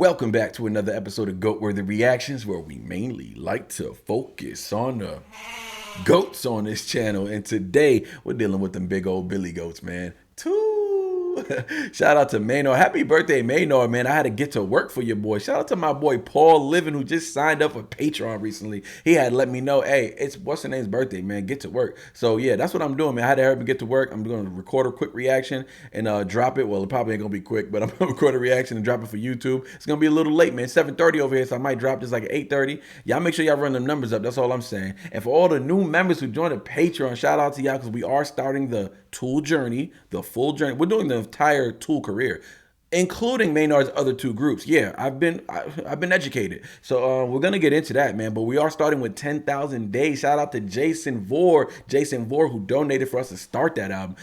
Welcome back to another episode of Goat-Worthy Reactions, where we mainly like to focus on the goats on this channel. And today, we're dealing with them big old Billy goats, man. Shout out to Maynard. Happy birthday, Maynard, man. I had to get to work for your boy. Shout out to my boy Paul Living, who just signed up for Patreon recently. He had let me know, hey, it's what's her name's birthday, man. Get to work. So yeah, that's what I'm doing, man. I had to help him get to work. I'm going to record a quick reaction and drop it. Well, it probably ain't gonna be quick, but I'm gonna record a reaction and drop it for YouTube. It's gonna be a little late, man. 7:30 over here, so I might drop this like at 8:30. Y'all make sure y'all run them numbers up. That's all I'm saying. And for all the new members who joined the Patreon, shout out to y'all, because we are starting the tool journey, the full journey. We're doing the entire tool career, including Maynard's other two groups. Yeah, I've been educated. So we're gonna get into that, man. But we are starting with 10,000 days. Shout out to Jason Vore, who donated for us to start that album.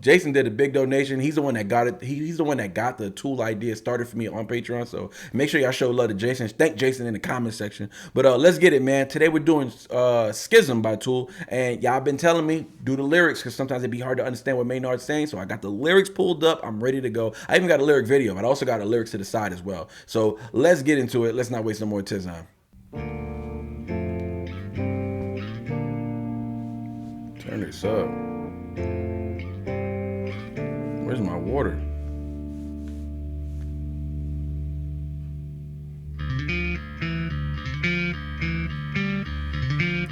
Jason did a big donation. He's the one that got it. He's the one that got the tool idea started for me on Patreon. So make sure y'all show love to Jason. Thank Jason in the comment section. But let's get it, man. Today we're doing Schism by Tool, and y'all been telling me do the lyrics because sometimes it'd be hard to understand what Maynard's saying. So I got the lyrics pulled up. I'm ready to go. I even got a lyric video, but I also got a lyrics to the side as well. So let's get into it. Let's not waste no more time. Turn this up. Where's my water?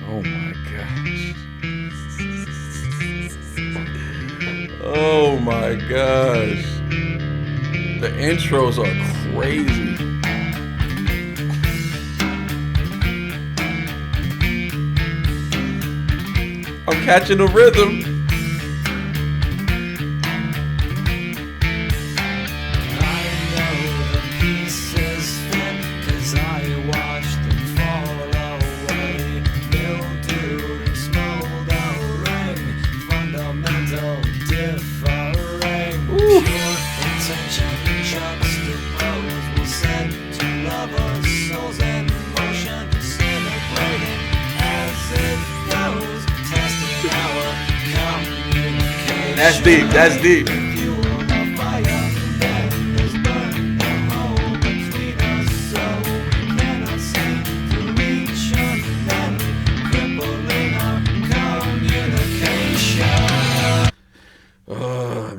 Oh my gosh. Oh my gosh. The intros are crazy. I'm catching the rhythm. That's deep. That's deep.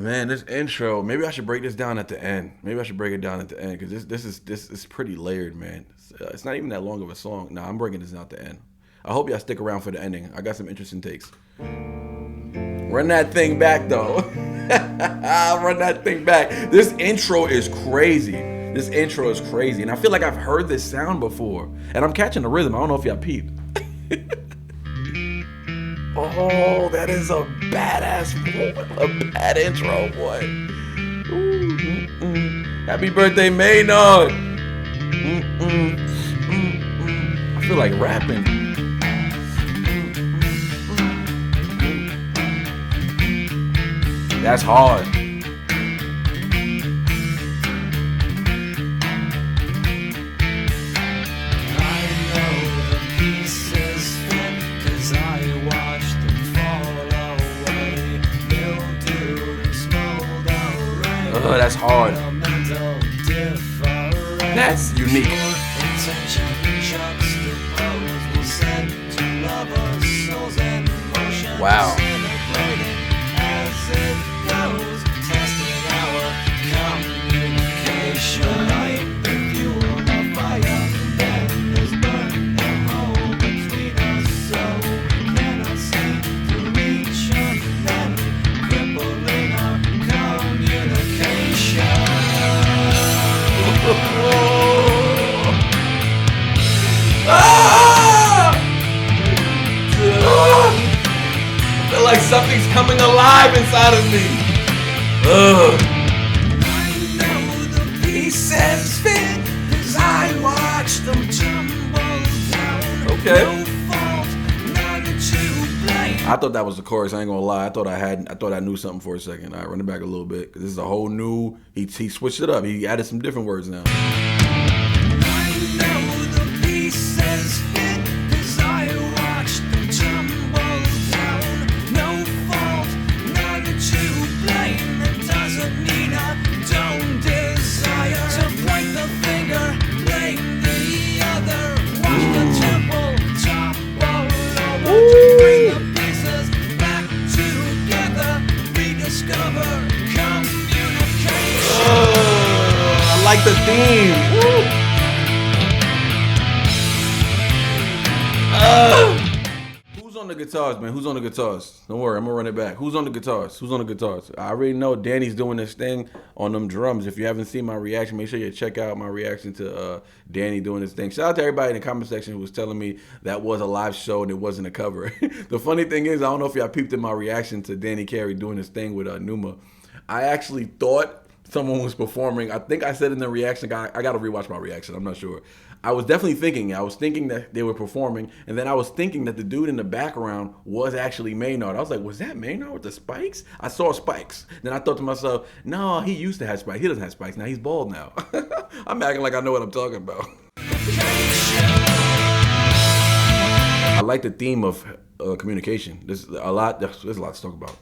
Man, this intro. Maybe I should break this down at the end. Maybe I should break it down at the end because this is pretty layered, man. It's not even that long of a song. Nah, I'm breaking this down at the end. I hope y'all stick around for the ending. I got some interesting takes. Run that thing back, though. Run that thing back. This intro is crazy. This intro is crazy. And I feel like I've heard this sound before. And I'm catching the rhythm. I don't know if y'all peeped. Oh, that is a badass, a bad intro, boy. Happy birthday, Maynard. I feel like rapping. That's hard. Oh, that's hard. That's unique. Wow. I feel like something's coming alive inside of me. I know the pieces fit as I watch them tumble down. Okay. No fault, none to blame. I thought that was the chorus. I ain't gonna lie. I thought I knew something for a second. All right, run it back a little bit because this is a whole new. He switched it up. He added some different words now. Don't desire to point the finger. the theme. Who's on the guitars, man? Who's on the guitars? Don't worry, I'm gonna run it back. Who's on the guitars? Who's on the guitars? I already know Danny's doing this thing on them drums. If you haven't seen my reaction, make sure you check out my reaction to Danny doing this thing. Shout out to everybody in the comment section who was telling me that was a live show and it wasn't a cover. The funny thing is, I don't know if y'all peeped in my reaction to Danny Carey doing this thing with Pneuma. I actually thought someone was performing. I think I said in the reaction, I got to rewatch my reaction. I'm not sure. I was definitely thinking that they were performing, and then I was thinking that the dude in the background was actually Maynard. I was like, was that Maynard with the spikes? I saw spikes. Then I thought to myself, no, he used to have spikes. He doesn't have spikes now. He's bald now. I'm acting like I know what I'm talking about. I like the theme of communication. There's a lot to talk about.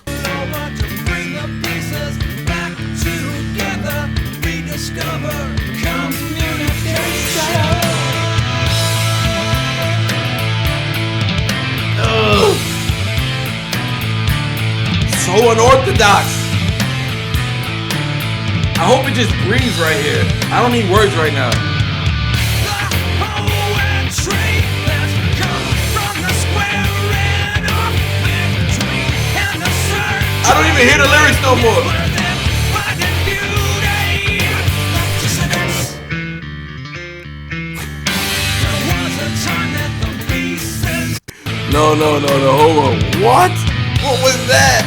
Rediscover communication. So unorthodox. I hope it just breathes right here. I don't need words right now. I don't even hear the lyrics no more. No, hold on. What? What was that?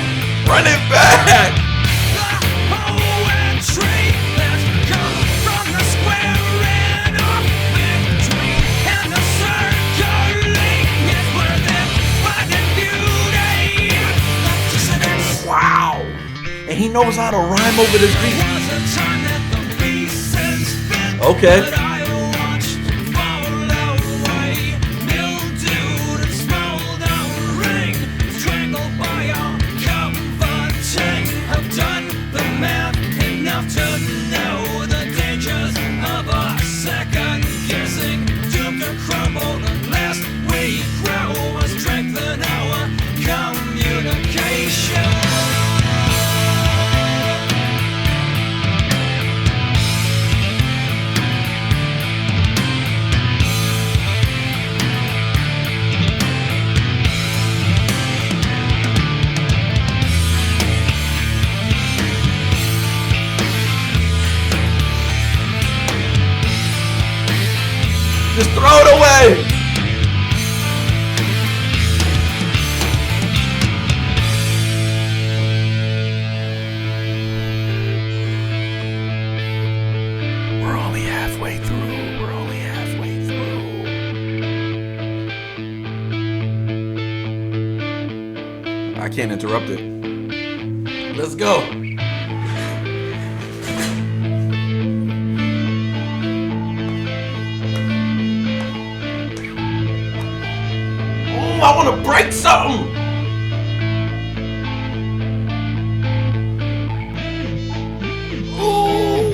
Run it back! Wow! And he knows how to rhyme over the beat. Okay. Just throw it away! We're only halfway through. I can't interrupt it. Let's go! I want to break something. Ooh.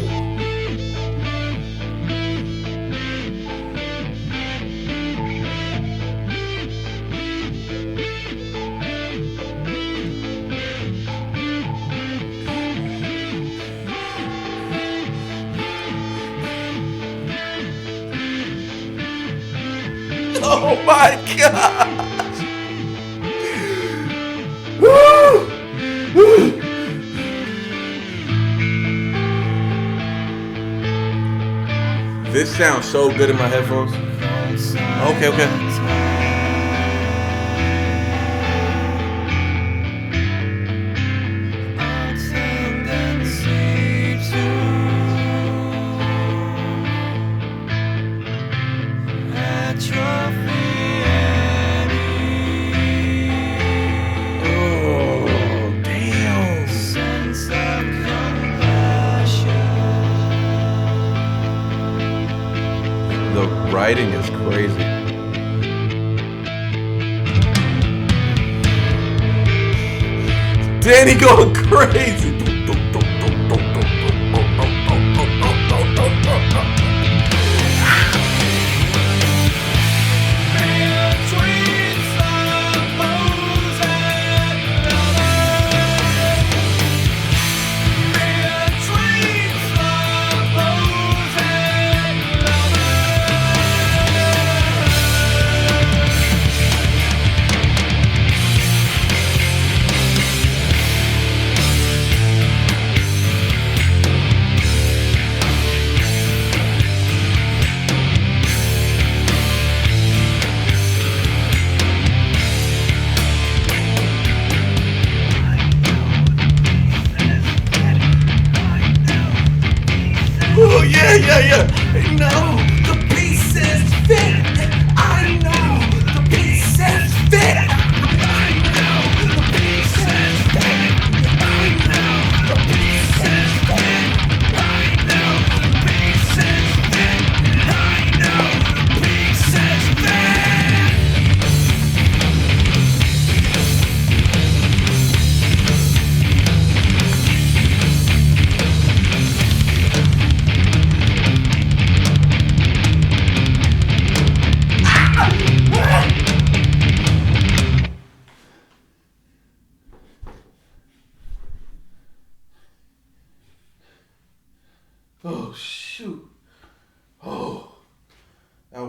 Oh my God. This sounds so good in my headphones. Okay. The writing is crazy. Danny going crazy.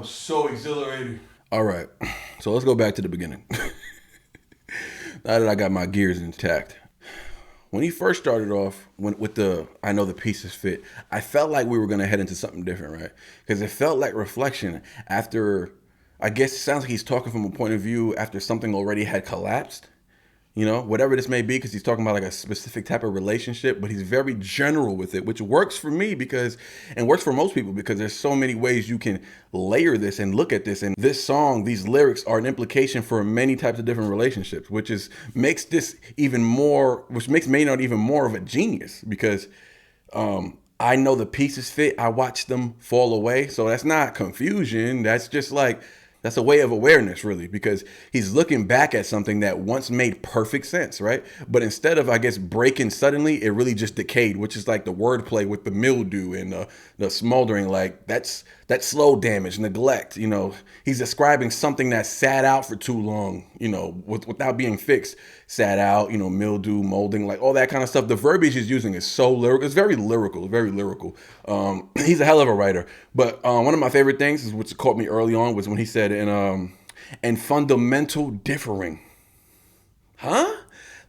was so exhilarating. All right, so let's go back to the beginning. Now that I got my gears intact. When he first started off with the I know the pieces fit, I felt like we were going to head into something different, right? Because it felt like reflection after, I guess it sounds like he's talking from a point of view after something already had collapsed. You know, whatever this may be, because he's talking about like a specific type of relationship, but he's very general with it, which works for me because, and works for most people because there's so many ways you can layer this and look at this. And this song, these lyrics are an implication for many types of different relationships, makes this even more, which makes Maynard even more of a genius because I know the pieces fit. I watch them fall away. So that's not confusion. That's just like, that's a way of awareness, really, because he's looking back at something that once made perfect sense, right? But instead of, I guess, breaking suddenly, it really just decayed, which is like the wordplay with the mildew and the smoldering. Like that's slow damage, neglect. You know, he's describing something that sat out for too long, you know, without being fixed. Sat out, you know, mildew, molding, like all that kind of stuff. The verbiage he's using is so lyrical. It's very lyrical, very lyrical. He's a hell of a writer. But one of my favorite things, is which caught me early on, was when he said, and fundamental differing. Huh?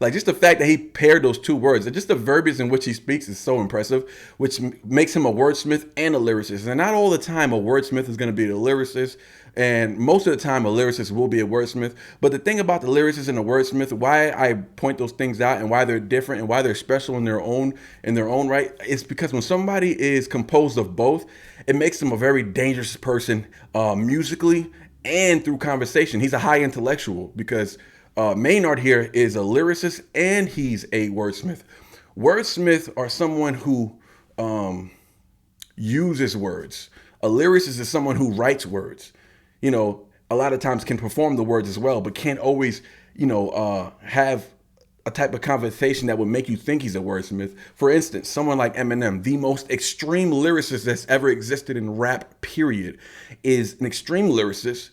Like just the fact that he paired those two words, and just the verbiage in which he speaks is so impressive, which makes him a wordsmith and a lyricist. And not all the time a wordsmith is going to be the lyricist, and most of the time a lyricist will be a wordsmith. But the thing about the lyricist and the wordsmith, why I point those things out and why they're different and why they're special in their own right, is because when somebody is composed of both, it makes them a very dangerous person musically and through conversation. He's a high intellectual because Maynard here is a lyricist and he's a wordsmith. Wordsmiths are someone who uses words. A lyricist is someone who writes words. You know, a lot of times can perform the words as well, but can't always, you know, have a type of conversation that would make you think he's a wordsmith. For instance, someone like Eminem, the most extreme lyricist that's ever existed in rap, period, is an extreme lyricist.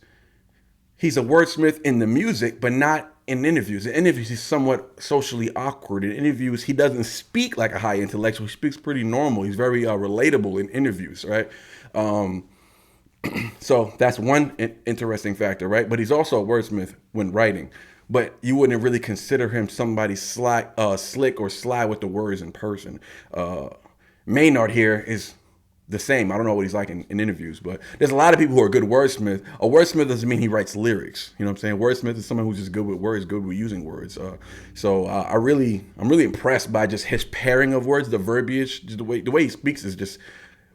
He's a wordsmith in the music, but not in interviews. In interviews, he's somewhat socially awkward. In interviews, he doesn't speak like a high intellectual. He speaks pretty normal. He's very relatable in interviews, right? So that's one interesting factor, right? But he's also a wordsmith when writing. But you wouldn't really consider him somebody slick or sly with the words in person. Maynard here is the same. I don't know what he's like in interviews, but there's a lot of people who are good wordsmiths. A wordsmith doesn't mean he writes lyrics. You know what I'm saying? Wordsmith is someone who's just good with words, good with using words. I'm really impressed by just his pairing of words, the verbiage, just the way he speaks is just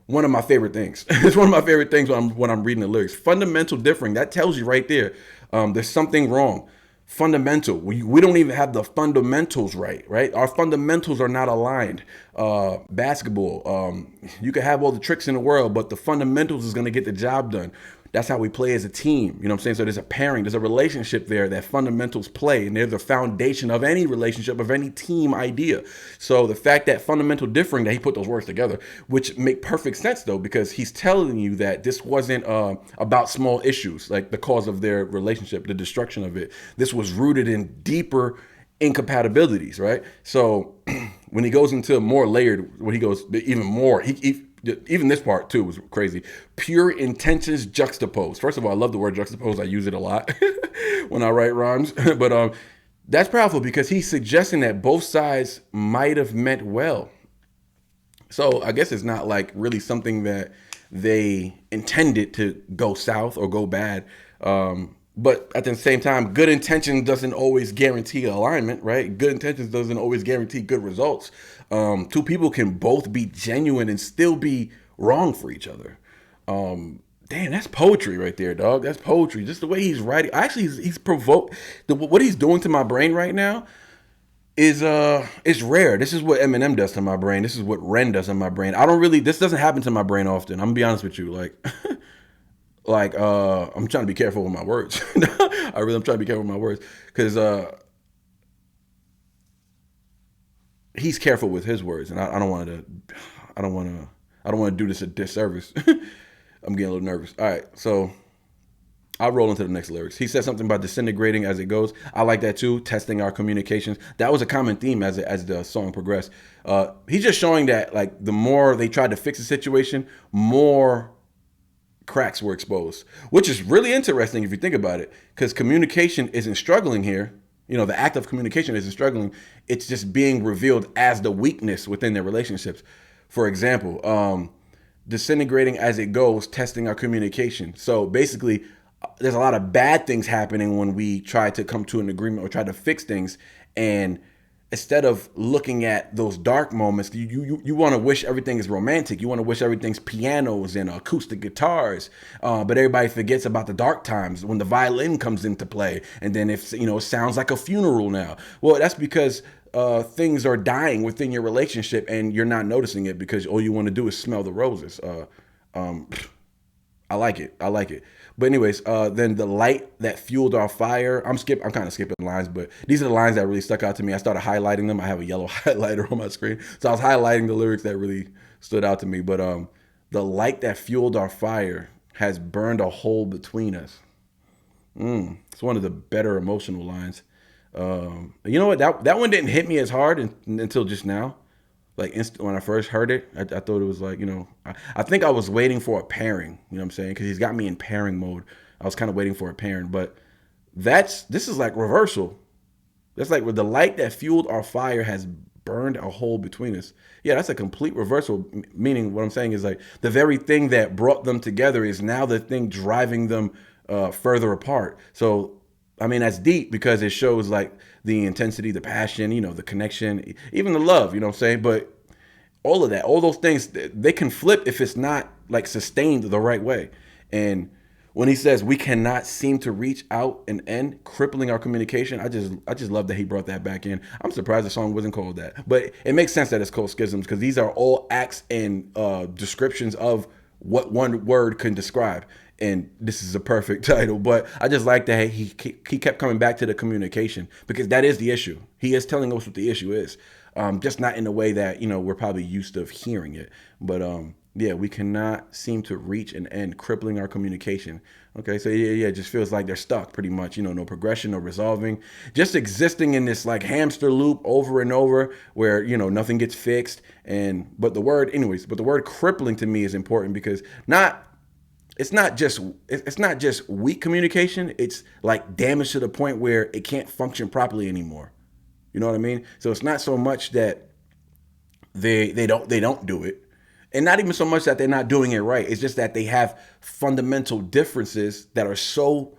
one of my favorite things. It's one of my favorite things when I'm reading the lyrics. Fundamental differing, that tells you right there. There's something wrong. Fundamental. We don't even have the fundamentals right? Our fundamentals are not aligned. Basketball, you can have all the tricks in the world, but the fundamentals is going to get the job done. That's how we play as a team. You know what I'm saying? So there's a pairing, there's a relationship there that fundamentals play, and they're the foundation of any relationship, of any team idea. So the fact that fundamental differing, that he put those words together, which make perfect sense though, because he's telling you that this wasn't about small issues, like the cause of their relationship, the destruction of it. This was rooted in deeper incompatibilities, right? So when he goes into more layered, when he goes even more, even this part too was crazy. Pure intentions juxtaposed. First of all, I love the word juxtaposed. I use it a lot when I write rhymes. But that's powerful because he's suggesting that both sides might have meant well. So I guess it's not like really something that they intended to go south or go bad. But at the same time, good intention doesn't always guarantee alignment, right? Good intentions doesn't always guarantee good results. Two people can both be genuine and still be wrong for each other. Damn, that's poetry right there, dog. That's poetry. Just the way he's writing. Actually, he's provoked. What he's doing to my brain right now is it's rare. This is what Eminem does to my brain. This is what Ren does to my brain. This doesn't happen to my brain often. I'm gonna be honest with you. I'm trying to be careful with my words. I'm trying to be careful with my words because he's careful with his words, and I don't want to do this a disservice. I'm getting a little nervous. All right, so I'll roll into the next lyrics. He said something about disintegrating as it goes. I like that too. Testing our communications. That was a common theme as the song progressed. He's just showing that like the more they tried to fix the situation, more cracks were exposed, which is really interesting if you think about it, because communication isn't struggling here. The act of communication isn't struggling. It's just being revealed as the weakness within their relationships. For example, disintegrating as it goes, testing our communication. So basically, there's a lot of bad things happening when we try to come to an agreement or try to fix things. And instead of looking at those dark moments, you want to wish everything is romantic. You want to wish everything's pianos and acoustic guitars. But everybody forgets about the dark times when the violin comes into play. And then if it sounds like a funeral now. Well, that's because things are dying within your relationship and you're not noticing it because all you want to do is smell the roses. I like it. I like it. But anyways, then the light that fueled our fire. I'm kind of skipping lines, but these are the lines that really stuck out to me. I started highlighting them. I have a yellow highlighter on my screen, so I was highlighting the lyrics that really stood out to me. But the light that fueled our fire has burned a hole between us. It's one of the better emotional lines. You know what? That one didn't hit me as hard until just now. Like when I first heard it, I thought it was like, I think I was waiting for a pairing, you know what I'm saying? Because he's got me in pairing mode. I was kind of waiting for a pairing, but this is like reversal. That's like with the light that fueled our fire has burned a hole between us. Yeah, that's a complete reversal. Meaning what I'm saying is like the very thing that brought them together is now the thing driving them further apart. So, I mean, that's deep because it shows like the intensity, the passion, the connection, even the love, you know what I'm saying? But all of that, all those things, they can flip if it's not like sustained the right way. And when he says we cannot seem to reach out and end, crippling our communication, I just love that he brought that back in. I'm surprised the song wasn't called that, but it makes sense that it's called Schisms because these are all acts and descriptions of what one word can describe. And this is a perfect title, but I just like that he kept coming back to the communication because that is the issue. He is telling us what the issue is, just not in a way that we're probably used to hearing it. But yeah, we cannot seem to reach an end, crippling our communication. Okay, so yeah, it just feels like they're stuck pretty much. No progression, no resolving, just existing in this like hamster loop over and over where nothing gets fixed. But the word crippling to me is important because it's not just weak communication. It's like damage to the point where it can't function properly anymore. You know what I mean? So it's not so much that they don't do it, and not even so much that they're not doing it right. It's just that they have fundamental differences that are so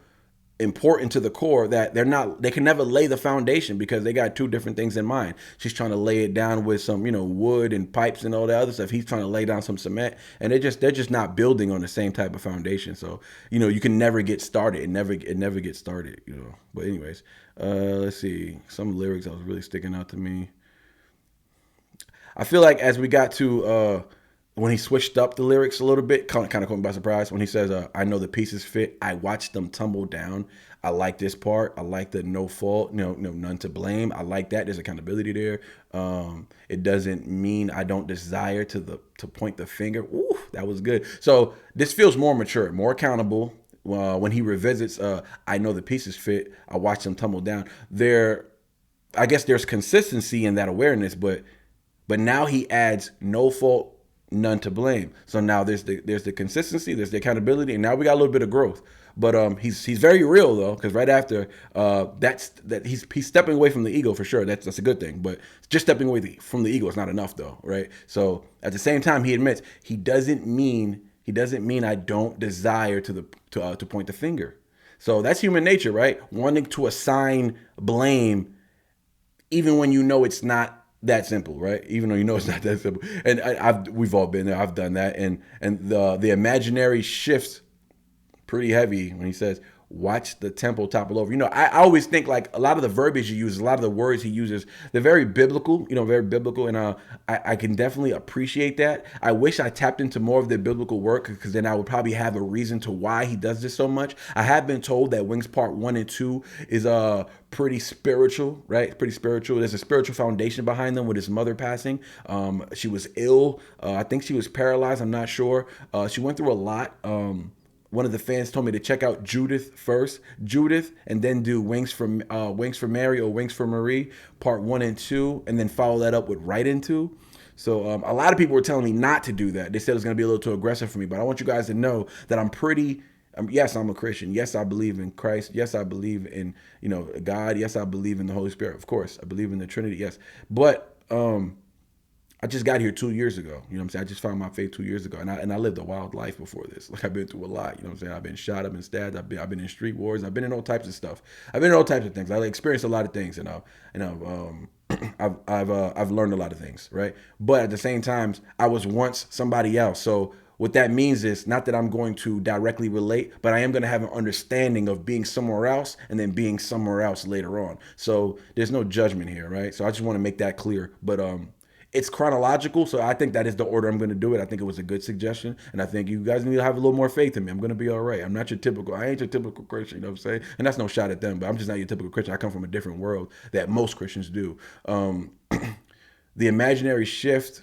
important to the core that they can never lay the foundation because they got two different things in mind. She's trying to lay it down with some wood and pipes and all the other stuff. He's trying to lay down some cement, and they're just not building on the same type of foundation. So you can never get started. It never gets started. But anyways, let's see some lyrics that was really sticking out to me. I feel like as we got to when he switched up the lyrics a little bit, kind of caught me by surprise when he says, I know the pieces fit. I watched them tumble down. I like this part. I like the no fault, none to blame. I like that. There's accountability there. It doesn't mean I don't desire to point the finger. Ooh, that was good. So this feels more mature, more accountable. When he revisits, I know the pieces fit. I watched them tumble down. I guess there's consistency in that awareness, but now he adds no fault, none to blame. So now there's the consistency, there's the accountability, and now we got a little bit of growth. But he's very real though, because right after he's stepping away from the ego for sure. That's a good thing. But just stepping away from the ego is not enough though, right? So at the same time, he admits he doesn't mean I don't desire to point the finger. So that's human nature, right? Wanting to assign blame, even when it's not that simple, right? Even though it's not that simple. And we've all been there. I've done that. And the imaginary shifts pretty heavy when he says, watch the temple topple over. I always think like a lot of the verbiage he uses, a lot of the words he uses, they're very biblical, very biblical. And I can definitely appreciate that. I wish I tapped into more of the biblical work because then I would probably have a reason to why he does this so much. I have been told that Wings Part 1 and 2 is pretty spiritual, right? Pretty spiritual. There's a spiritual foundation behind them with his mother passing. She was ill. I think she was paralyzed. I'm not sure. She went through a lot. One of the fans told me to check out Judith first, and then do Wings for Mary or Wings for Marie, part 1 and 2, and then follow that up with Right Into. So a lot of people were telling me not to do that. They said it was going to be a little too aggressive for me. But I want you guys to know that I'm pretty. Yes, I'm a Christian. Yes, I believe in Christ. Yes, I believe in God. Yes, I believe in the Holy Spirit. Of course, I believe in the Trinity. Yes, but I just got here 2 years ago. You know what I'm saying? I just found my faith 2 years ago, and I lived a wild life before this. Like I've been through a lot. You know what I'm saying? I've been shot, I've been stabbed, I've been in street wars, I've been in all types of stuff. I've been in all types of things. I experienced a lot of things, and I've learned a lot of things, right? But at the same time, I was once somebody else. So what that means is not that I'm going to directly relate, but I am going to have an understanding of being somewhere else and then being somewhere else later on. So there's no judgment here, right? So I just want to make that clear. But it's chronological, so I think that is the order I'm going to do it. I think it was a good suggestion, and I think you guys need to have a little more faith in me. I'm going to be all right. I'm not your typical. I ain't your typical Christian. You know what I'm saying? And that's no shot at them, but I'm just not your typical Christian. I come from a different world that most Christians do. The imaginary shift.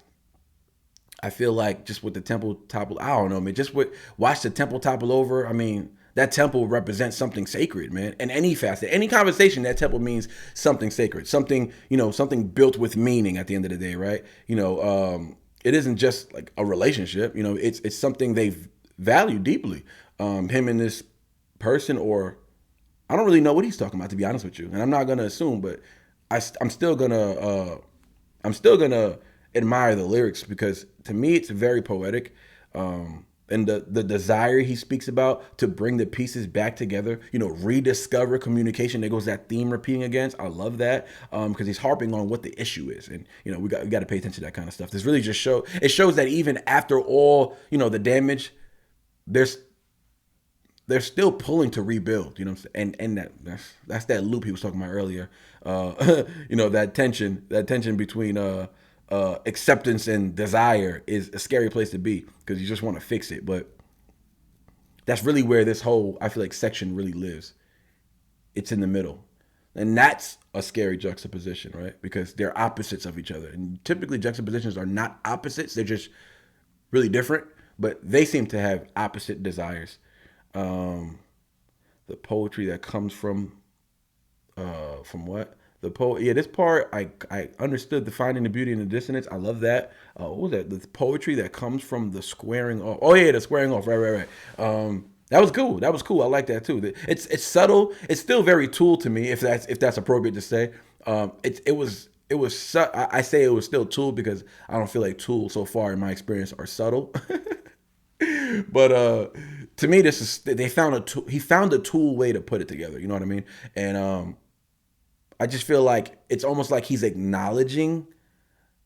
I feel like just with the temple topple, I don't know, man. Just with watch the temple topple over. I mean, that temple represents something sacred, man. In any facet, any conversation, that temple means something sacred, something something built with meaning. At the end of the day, right? It isn't just like a relationship. It's something they value deeply. Him and this person, or I don't really know what he's talking about, to be honest with you, and I'm not gonna assume, but I'm still gonna admire the lyrics because to me it's very poetic. And the desire he speaks about to bring the pieces back together, rediscover communication. There goes that theme repeating again. I love that because he's harping on what the issue is, and we got to pay attention to that kind of stuff. This really just shows that even after all the damage, there's they're still pulling to rebuild. You know what I'm saying? And that's that loop he was talking about earlier. That tension between acceptance and desire is a scary place to be because you just want to fix it. But that's really where this whole, I feel like, section really lives. It's in the middle. And that's a scary juxtaposition, right? Because they're opposites of each other. And typically juxtapositions are not opposites. They're just really different. But they seem to have opposite desires. The poetry that comes from what? This part I understood the finding the beauty in the dissonance. I love that. What was that? The poetry that comes from the squaring off. Oh yeah, the squaring off. Right. That was cool. I like that too. It's subtle. It's still very Tool to me, if that's appropriate to say. I say it was still Tool because I don't feel like Tool so far in my experience are subtle. But to me, they found a tool. He found a tool way to put it together. You know what I mean? And I just feel like it's almost like he's acknowledging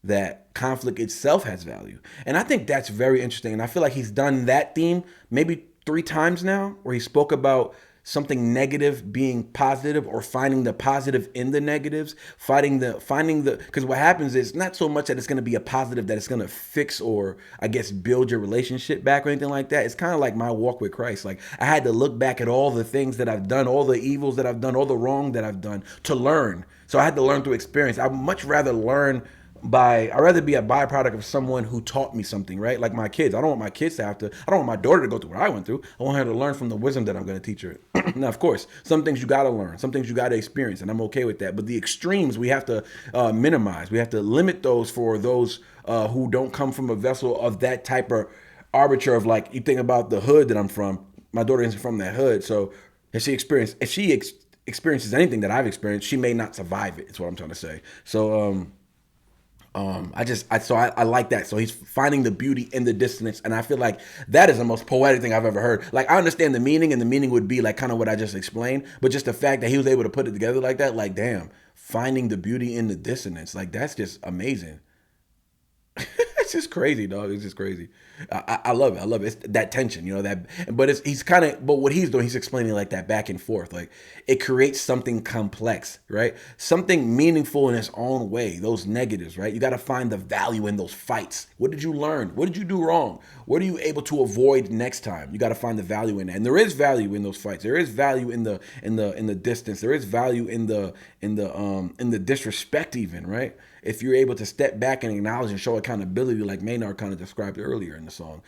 that conflict itself has value. And I think that's very interesting. And I feel like he's done that theme maybe 3 times now, where he spoke about something negative being positive or finding the positive in the negatives, because what happens is not so much that it's going to be a positive that it's going to fix or I guess build your relationship back or anything like that. It's kind of like my walk with Christ. Like I had to look back at all the things that I've done, all the evils that I've done, all the wrong that I've done to learn. So I had to learn through experience. I'd much rather learn I'd rather be a byproduct of someone who taught me something, right? Like my kids. I don't want my kids to I don't want my daughter to go through what I went through. I want her to learn from the wisdom that I'm going to teach her. Now, of course, some things you got to learn, some things you got to experience, and I'm okay with that. But the extremes we have to minimize. We have to limit those for those who don't come from a vessel of that type of arbiter of, like, you think about the hood that I'm from. My daughter isn't from that hood. So if she experiences anything that I've experienced, she may not survive it. Is what I'm trying to say. So, I like that. So he's finding the beauty in the dissonance, and I feel like that is the most poetic thing I've ever heard. Like I understand the meaning, and the meaning would be like kind of what I just explained, but just the fact that he was able to put it together like that, like damn, finding the beauty in the dissonance, like that's just amazing. It's just crazy, dog. It's just crazy. I love it. I love it. It's that tension, but what he's doing, he's explaining like that back and forth. Like it creates something complex, right? Something meaningful in its own way. Those negatives, right? You got to find the value in those fights. What did you learn? What did you do wrong? What are you able to avoid next time? You got to find the value in that. And there is value in those fights. There is value in the distance. There is value in the disrespect even, right? If you're able to step back and acknowledge and show accountability, like Maynard kind of described earlier in the song,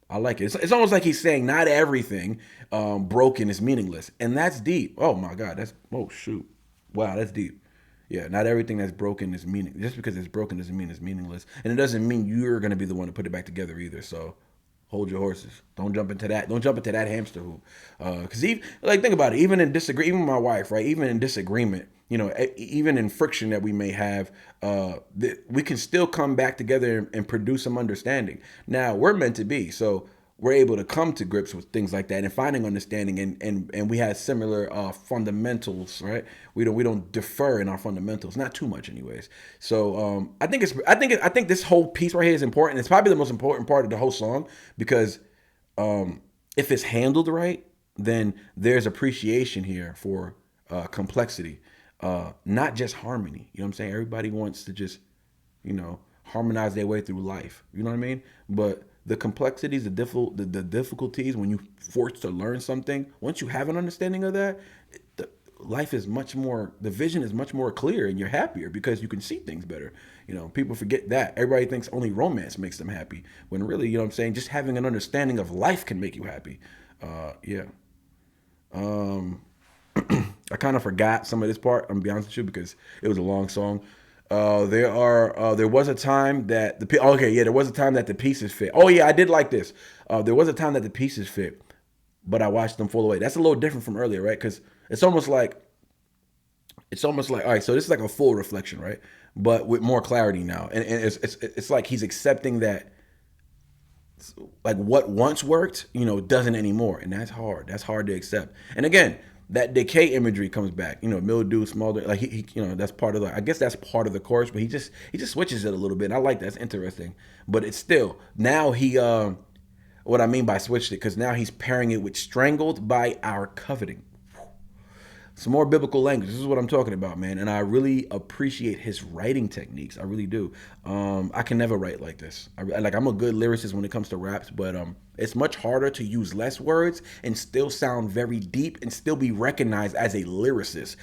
I like it. It's almost like he's saying not everything broken is meaningless, and that's deep. Oh my God, oh shoot, wow, that's deep. Yeah, not everything that's broken is meaning. Just because it's broken doesn't mean it's meaningless, and it doesn't mean you're gonna be the one to put it back together either. So, hold your horses. Don't jump into that. Don't jump into that hamster hoop. Because even like think about it. Even in disagree, even my wife, right? Even in disagreement, even in friction that we may have, we can still come back together and produce some understanding. Now we're meant to be so we're able to come to grips with things like that and finding understanding and we have similar fundamentals, right? We don't defer in our fundamentals, not too much anyways. So I think this whole piece right here is important. It's probably the most important part of the whole song because if it's handled right, then there's appreciation here for complexity, not just harmony. You know what I'm saying? Everybody wants to just harmonize their way through life. You know what I mean? But the complexities, the difficulties when you forced to learn something, once you have an understanding of that, life is much more, the vision is much more clear and you're happier because you can see things better. People forget that. Everybody thinks only romance makes them happy when really, what I'm saying, just having an understanding of life can make you happy. Yeah. I kind of forgot some of this part. I'm gonna be honest with you because it was a long song. There was a time that there was a time that the pieces fit. Oh yeah, I did like this. There was a time that the pieces fit, but I watched them fall away. That's a little different from earlier, right? Because it's almost like all right. So this is like a full reflection, right? But with more clarity now, and it's like he's accepting that like what once worked, doesn't anymore, and that's hard. That's hard to accept. And again, that decay imagery comes back. Mildew, smolder, like he that's part of the. I guess that's part of the chorus, but he just switches it a little bit. And I like that. It's interesting, but it's still now he. What I mean by switched it, because now he's pairing it with strangled by our coveting. Some more biblical language. This is what I'm talking about, man. And I really appreciate his writing techniques. I really do. I can never write like this. I'm a good lyricist when it comes to raps, but it's much harder to use less words and still sound very deep and still be recognized as a lyricist.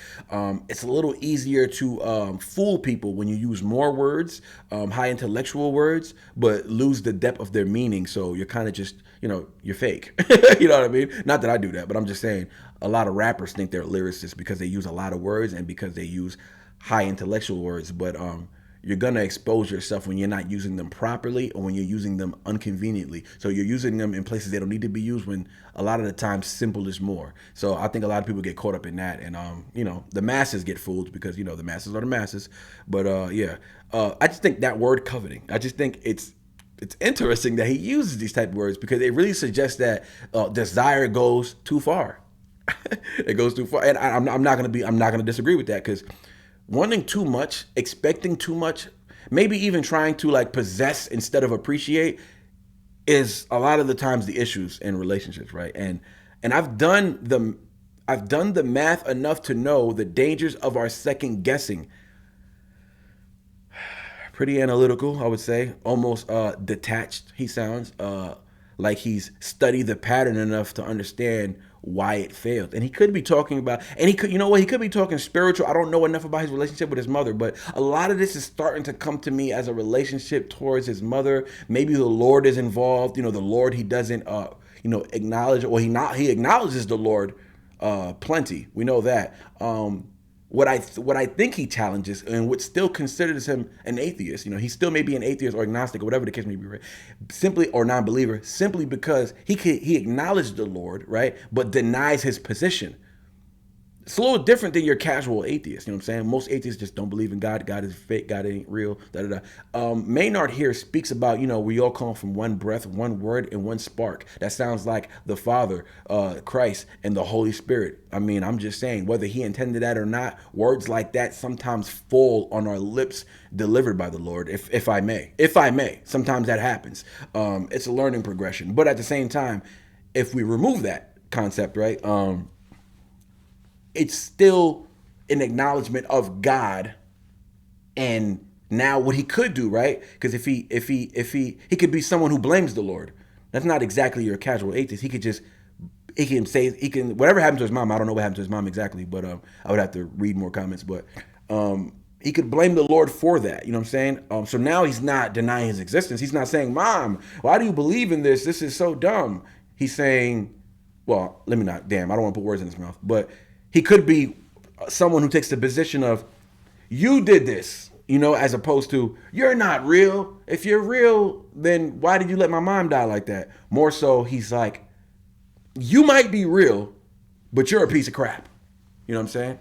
It's a little easier to fool people when you use more words, high intellectual words, but lose the depth of their meaning. So you're kind of just, you're fake. You know what I mean? Not that I do that, but I'm just saying a lot of rappers think they're lyricists because they use a lot of words and because they use high intellectual words. But you're gonna expose yourself when you're not using them properly or when you're using them inconveniently. So you're using them in places they don't need to be used when a lot of the time simple is more. So I think a lot of people get caught up in that, and the masses get fooled because the masses are the masses. But I just think that word coveting. I just think it's interesting that he uses these type of words because it really suggests that desire goes too far. It goes too far, and I'm not gonna disagree with that because wanting too much, expecting too much, maybe even trying to like possess instead of appreciate is a lot of the times the issues in relationships, right? And I've done the math enough to know the dangers of our second guessing. Pretty analytical, I would say, almost detached. He sounds like he's studied the pattern enough to understand why it failed. And he could be talking about, and he could be talking spiritual. I don't know enough about his relationship with his mother, but a lot of this is starting to come to me as a relationship towards his mother. Maybe the Lord is involved. The Lord he doesn't, acknowledge, or he acknowledges the Lord plenty. We know that. What I think he challenges and what still considers him an atheist, he still may be an atheist or agnostic or whatever the case may be, right? Simply or non-believer, simply because he acknowledged the Lord, right, but denies his position. It's a little different than your casual atheist. You know what I'm saying? Most atheists just don't believe in God. God is fake. God ain't real. Da da da. Maynard here speaks about, we all come from one breath, one word, and one spark. That sounds like the Father, Christ, and the Holy Spirit. I mean, I'm just saying, whether he intended that or not, words like that sometimes fall on our lips, delivered by the Lord. If I may, sometimes that happens. It's a learning progression. But at the same time, if we remove that concept, right? It's still an acknowledgement of God and now what he could do, right? Because if he could be someone who blames the Lord. That's not exactly your casual atheist. He can whatever happened to his mom. I don't know what happened to his mom exactly, but I would have to read more comments. But he could blame the Lord for that. You know what I'm saying? So now he's not denying his existence. He's not saying, "Mom, why do you believe in this? This is so dumb." He's saying, well, let me not. Damn, I don't want to put words in his mouth, but he could be someone who takes the position of, you did this, as opposed to you're not real. If you're real, then why did you let my mom die like that? More so, he's like, you might be real, but you're a piece of crap. You know what I'm saying?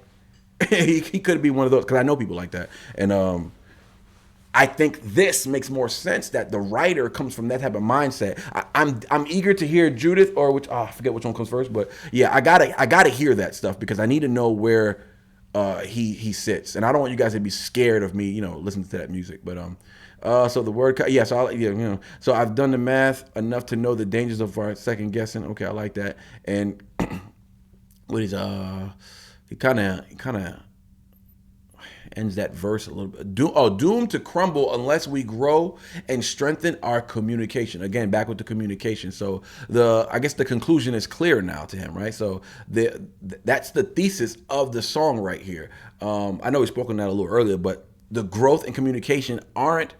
He could be one of those because I know people like that, and I think this makes more sense that the writer comes from that type of mindset. I'm eager to hear Judith or which I forget which one comes first, but yeah, I gotta hear that stuff because I need to know where he sits, and I don't want you guys to be scared of me, listening to that music. But so the word, yeah, so so I've done the math enough to know the dangers of our second guessing. Okay, I like that, and what is he kind of ends that verse a little bit. Doomed to crumble unless we grow and strengthen our communication. Again, back with the communication. So I guess the conclusion is clear now to him, right? So that's the thesis of the song right here. I know we spoke on that a little earlier, but the growth and communication aren't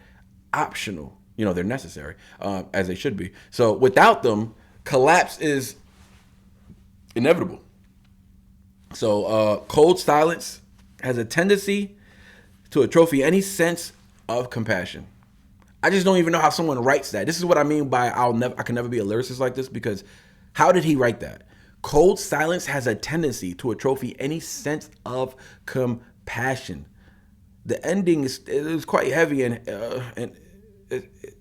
optional. They're necessary, as they should be. So without them, collapse is inevitable. So cold silence has a tendency to atrophy any sense of compassion. I just don't even know how someone writes that. This is what I mean by I can never be a lyricist like this, because how did he write that? Cold silence has a tendency to atrophy any sense of compassion. The ending is quite heavy and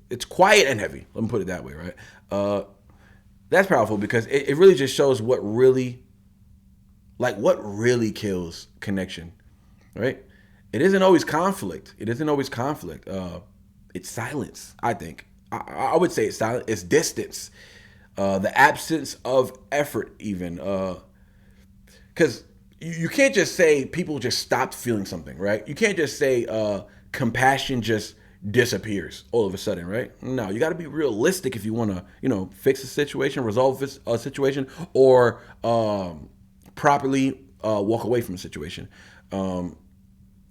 it's quiet and heavy. Let me put it that way, right? That's powerful because it really just shows what really kills connection, right? It isn't always conflict. It's silence, I think. I would say it's silence. It's distance. The absence of effort, even. Because you can't just say people just stopped feeling something, right? You can't just say compassion just disappears all of a sudden, right? No, you got to be realistic if you want to, fix a situation, resolve a situation, or properly walk away from a situation.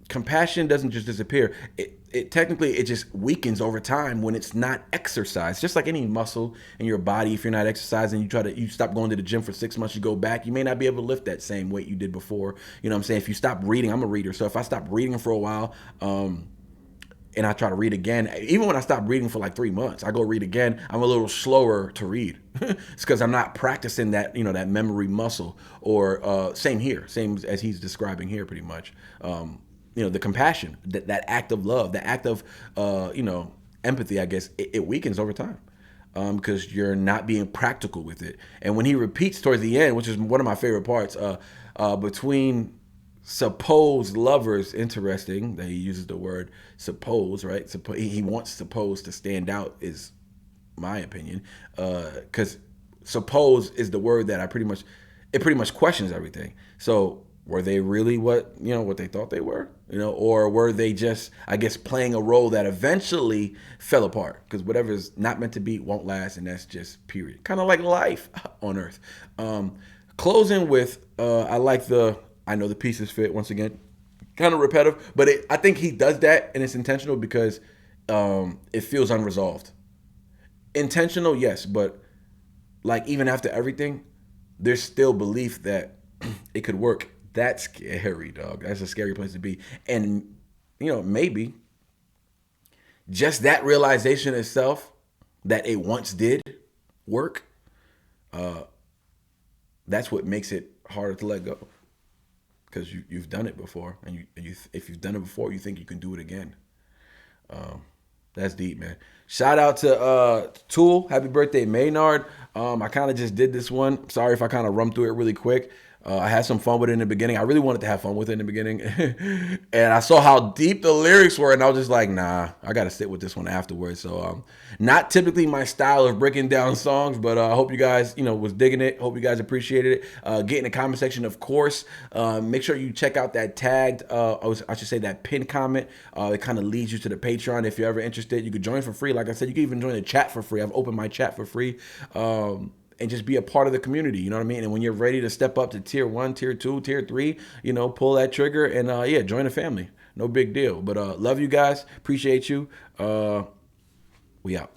Compassion doesn't just disappear. It technically just weakens over time when it's not exercised. Just like any muscle in your body, if you're not exercising, you stop going to the gym for 6 months, you go back, you may not be able to lift that same weight you did before. You know what I'm saying? If you stop reading, I'm a reader, so if I stop reading for a while, and I try to read again, even when I stop reading for like 3 months, I go read again, I'm a little slower to read. It's because I'm not practicing that, that memory muscle. Or same here, same as he's describing here pretty much. The compassion, that act of love, the act of, empathy, I guess, it weakens over time because you're not being practical with it. And when he repeats towards the end, which is one of my favorite parts, between supposed lovers, interesting that he uses the word suppose, right? He wants suppose to stand out, is my opinion, because suppose is the word that pretty much questions everything. So were they really what they thought they were, or were they just, I guess, playing a role that eventually fell apart? Because whatever's not meant to be won't last, and that's just period. Kind of like life on Earth. Closing with, I know the pieces fit, once again, kind of repetitive, but I think he does that and it's intentional because it feels unresolved. Intentional, yes, but like even after everything, there's still belief that it could work. That's scary, dog. That's a scary place to be. And, maybe just that realization itself that it once did work, that's what makes it harder to let go. Because you've done it before. And if you've done it before, you think you can do it again. That's deep, man. Shout out to Tool. Happy birthday, Maynard. I kind of just did this one. Sorry if I kind of rummed through it really quick. I had some fun with it in the beginning. I really wanted to have fun with it in the beginning. And I saw how deep the lyrics were, and I was just like, nah, I got to sit with this one afterwards. So not typically my style of breaking down songs, but I hope you guys, was digging it. Hope you guys appreciated it. Get in the comment section, of course. Make sure you check out that tagged, I should say that pinned comment. It kind of leads you to the Patreon if you're ever interested. You could join for free. Like I said, you can even join the chat for free. I've opened my chat for free. And just be a part of the community, you know what I mean? And when you're ready to step up to tier 1, tier 2, tier 3, pull that trigger and join the family. No big deal. But love you guys. Appreciate you. We out.